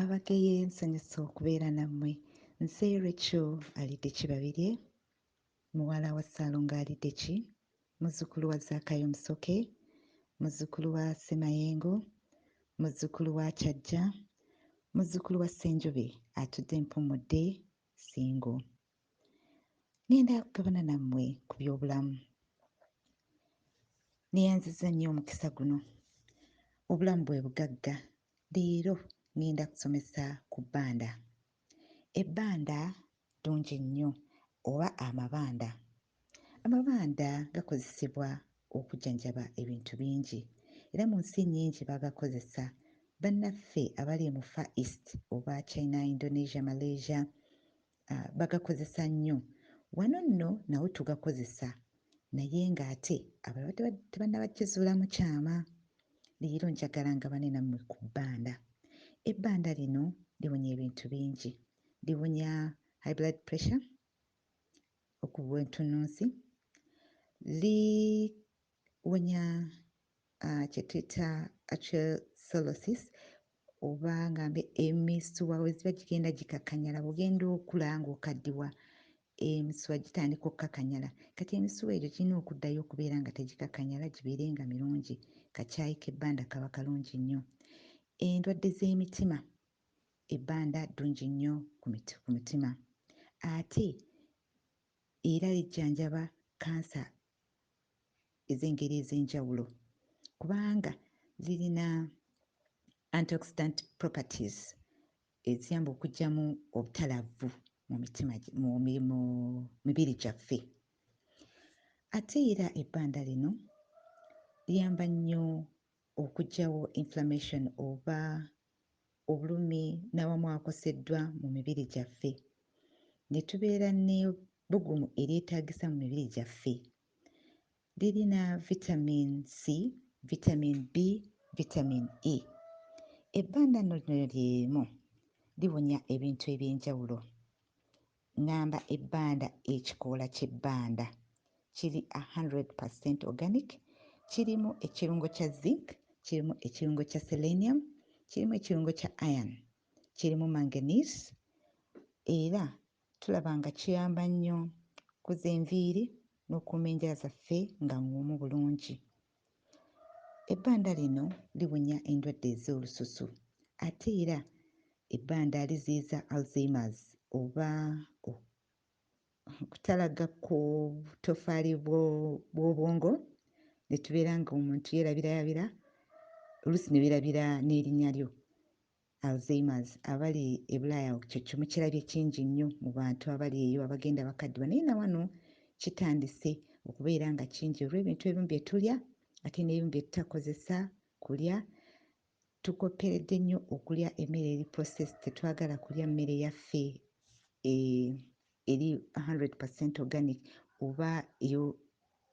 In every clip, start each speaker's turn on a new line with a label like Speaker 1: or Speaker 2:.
Speaker 1: Abageye nsanyusa okubeera nammwe. Nze Rachel Aliddeki Babirye, muwala wa Ssaalongo Aliddeki, muzzukulu wa Zaakayo Musoke, muzzukulu wa Semayengo, muzzukulu wa Kyajja, muzzukulu wa Ssenjobe atudde Mpumudde Ssingo. Ngenda kugabana nammwe ku by'obulamu. Neeyanzizza nnyo omukisa guno. Obulamu bwe bugagga. Leero ngenda kusomesa ku bbanda. Ebbanda ddungi nnyo oba amabanda. Amabanda gakozesebwa okujjanjaba ebintu bingi era mu nsi nnyingi bagakozesa. Bannaffe abali mu Far East oba China, Indonesia, Malaysia bagakozesa nnyo. Wano nno nawo tugakozesa naye ng'ate abalala tebannabakizuulamu kyama. Leero njagala ngabane nammwe ku bbanda. Ebbanda lino liwonya ebintu bingi. Liwonya high blood pressure, okubwa entunnunsi, liwonya kye tuyita arteriosclerosis oba ngambe emisuwa we ziba gigenda gikakanyala bw'ogenda okula ng'okaddiwa emisuwa gitandika okkakanyala. Kati emisuwa egyo girina okuddayo okubeera nga tegikakanyala gibeere nga mirungi. Kacaayi k'ebbanda kaba kalungi nnyo. Endwadde z'emitima, ebbanda ddungi nnyo ku mutima. Ate era lijjanjaba kansa ez'engeri ez'enjawulo kubanga lirina antioxidant properties eziyamba okuggyamu obutalavvu mu mitima mu mibiri gyaffe. Ate era ebbanda lino liyamba nnyo okuggyawo inflammation oba obulumi n'awamu akoseddwa mu mibiri gyaffe. Ne tubeera ne bbugumu eryetaagisa mu mibiri gyaffe. Lirina vitamin C, vitamin B, vitamin E. Ebbanda nno lyerimu liwonya ebintu eby'enjawulo. Ngamba ebbanda, ekikoola ky'ebbanda kiri 100% organic. Kirimu ekirungo kya zinc, kirimu ekirungo kya selenium, kirimu ekirungo kya iron, kirimu manganese era tulaba nga kiyamba nnyo kuza enviiri n'okuuma enjala zaffe nga ng'omu bulungi. Ebbanda lino liwonya endwadde ez'olususu ate era ebbanda liziyiza Alzheimer's oba okutalaga ku butofaali bw'obwongo ne tubeera ng'omuntu yeerabirabira oluusi ne beerabira n'erinnya lyo Alzheimer's. Abali e Bulaaya kyo kimu kirabye kingi nnyo mu bantu abali eyo abagenda bakaddiwa naye na wano kitandise okubeera nga kingi olw'ebintu ebimu bye tulya ate n'ebimu bye tutakozesa kulya. Tukopperedde nnyo okulya emmere eri process, tetwagala kulya mmere yaffe eri 100% organic oba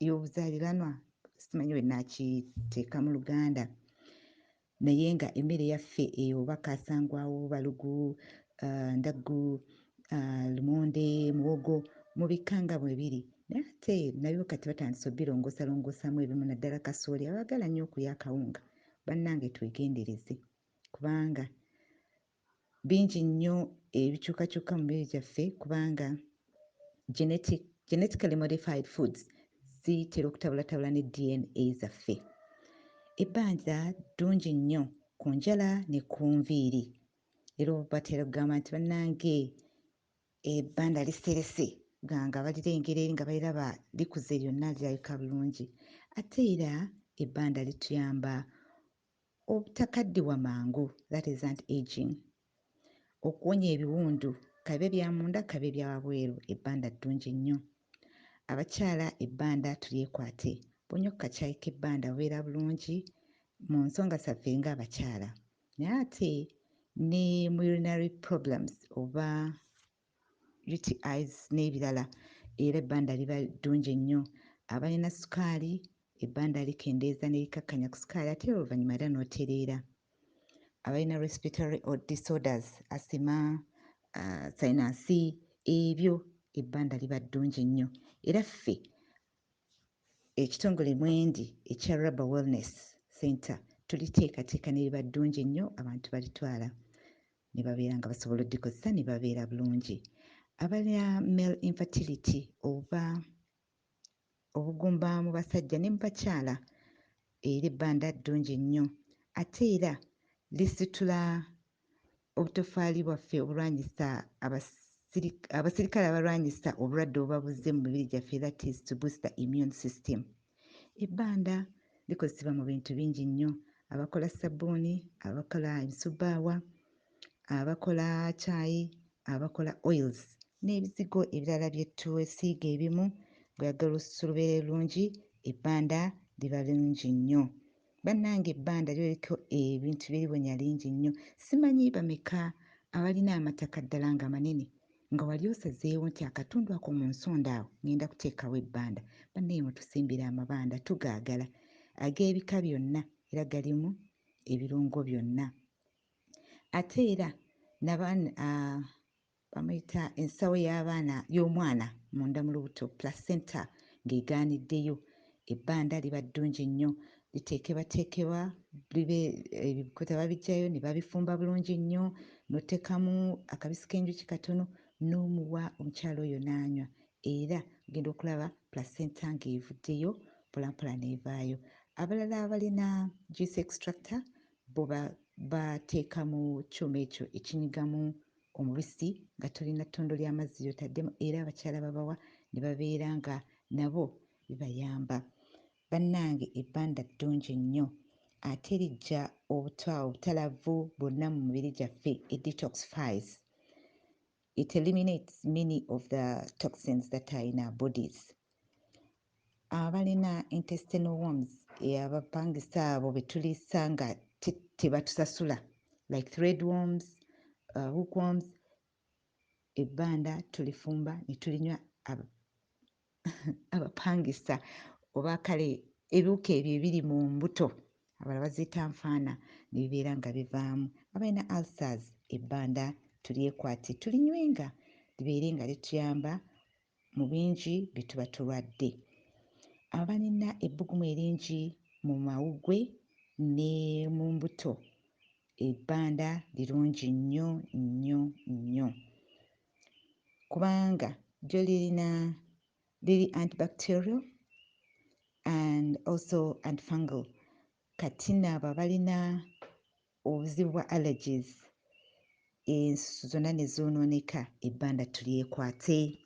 Speaker 1: ey'obuzaaliranwa, simanyi bwe naakiteeka mu Luganda, naye nga emmere yaffe eyo oba kaasangwawo, balugu, ndaggu, lumonde, muwogo mu bika nga bwe biri. Naye ate nabyo kati batandise obbirongoosalongoosaamu ebimu, naddala kasooli. Abaagala nnyo okulya akawunga bannange twegendereze kubanga bingi nnyo ebikyukakyuka mu mibiri gyaffe kubanga genetically modified foods zitera okutabulatabula ne DNA zaffe. Ebbanda ddungi nnyo ku njala ne ku nviiri. Era batera okugamba nti bannange ebbanda liserese nga balirengera eri nga baliraba likuze lyonna lirabika bulungi. Ate era ebbanda lituyamba obutakaddiwa mangu, that is anti-aging, okuwonya ebiwundu kabe bya munda kabe bya wabweru. Ebbanda ddungi nnyo. Abakyala ebbanda tulyekwate. Bw'onywa ku kacaayi k'ebbanda obeera bulungi mu nsonga zaffe ng'abakyala. Naye ate ne mu urinary problems oba UTIs n'ebirala era ebbanda liba ddungi nnyo. Abalina sukaali ebbanda likendeeza ne likakkanya ku sukaali ate oluvannyuma era n'otereera. Abalina respiratory disorders, asima, sinasi, ebyo ebbanda liba ddungi nnyo. Era ffe ekitongole mwendi ekya Raba Wellness Center tuliteekateeka ne liba ddungi nnyo abantu balitwala. ne babeera nga basobola oddikozesa ne babeera bulungi. Abalina male infertility oba obugumba mu basajja ne mu bakyala era ebbanda ddungi nnyo ate era lisitula obutoffaali bwaffe obulwanyisa abasirikale abalwanyisa obulwadde obubabuze mu mibiri gyaffe, that is to boost the immune system. Ebbanda likozesebwa mu bintu bingi nnyo. Abakola sabbuuni, abakola emisubbaawa, abakola caayi, abakola oils n'ebizigo ebirala bye twesiiga ebimu bw'oyagala olususu lubeere lulungi, ebbanda liba lirungi nnyo. Bannange ebbanda liriko ebintu by'eribonya lingi nnyo. Simanyi bameka abalina amataka ddala nga manene nga wali osazeewo nti akatundu ako mu nsonda awo ngenda kuteekawo ebbanda. Bannaye mutusimbire amabanda, tugaagala, ag'ebika byonna era galimu ebirungo byonna. Ate era bamuyita ensawo y'omwana munda mu lubuto, placenta, ng'egaaniddeyo. Ebbanda liba ddungi nnyo, liteekebwateekebwa ebikuta babiggyayo ne babifumba bulungi nnyo, n'oteekamu akabisi k'enjuki katono n'omuwa omukyala oyo n'anywa, era ogenda okulaba placenta ng'evuddeyo mpolampola n'evaayo. Abalala abalina juice extractor bo bateeka mu kyuma ekyo ekinyigamu omubisi nga tolina ttondo ly'amazzi ly'otaddemu, era abakyala babawa ne babeera nga nabo bibayamba. Bannange ebbanda ddungi nnyo ate liggya obutalavu bwonna mu mibiri gyaffe, it detoxifies. It eliminates many of the toxins that are in our bodies. Abalina intestinal worms, abapangisa abo be tuliisa nga tebatusasula, like threadworms, hookworms, ebbanda tulifumba ne tulinywa abapangisa oba kale ebiwuka ebyo ebiri mu mbuto, abalala baziyita nfaana, ne bibeera nga bivaamu. Abalina ulcers, ebbanda tulyekwate tulinywenga libeere nga lituyamba mu bingi bye tuba tulwadde. Abalina ebbugumu eringi mu mawuggwe ne mu mbuto, ebbanda lirungi nnyo nnyo nnyo kubanga lyo liri antibacterial and also antifungal. Kati n'abo abalina obuzibu bwa allergies, ensusu zonna ne zoonooneka, ebbanda tulyekwate.